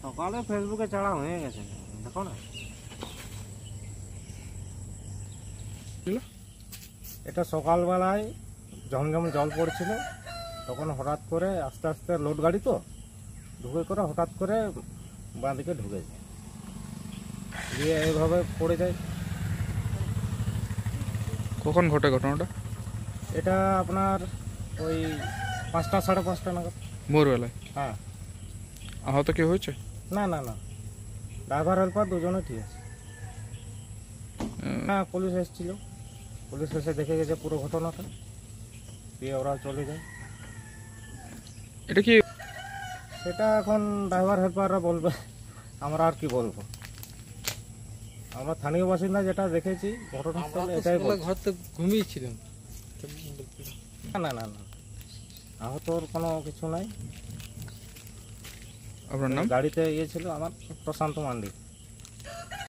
সকালে ফেসবুকে ছাড়া হয়ে গেছে, দেখো না। এটা সকালবেলায় ঝমঝম জল পড়ছিল, তখন হঠাৎ করে আস্তে আস্তে লোড গাড়ি তো ঢুকে করে হঠাৎ করে বাঁ দিকে ঢুকে যায়, দিয়ে এইভাবে পড়ে যায়। কখন ঘটে ঘটনাটা? এটা আপনার ওই 5টা সাড়ে 5টা নাগাদ ভোরবেলায়। হ্যাঁ। আহত কেউ হয়েছে? না না না, ড্রাইভার হেল্পার দুজনে ঠিক আছে। হ্যাঁ, পুলিশ এসেছিল, পুলিশ এসে দেখে গেছে পুরো ঘটনাটা, দিয়ে ওরা চলে যায়। এটা কি সেটা এখন ড্রাইভার হেল্পাররা বলবে, আমরা আর কি বলবো। আমরা স্থানীয় বাসিন্দা যেটা দেখেছি ঘটনাস্থলে এটাই বলছি। ঘর তো ঘুমিয়েছিলাম। না না না না, আহতর কোনো কিছু নাই। আপনার নাম? গাড়িতে ছিল আমার প্রশান্ত মান্ডি।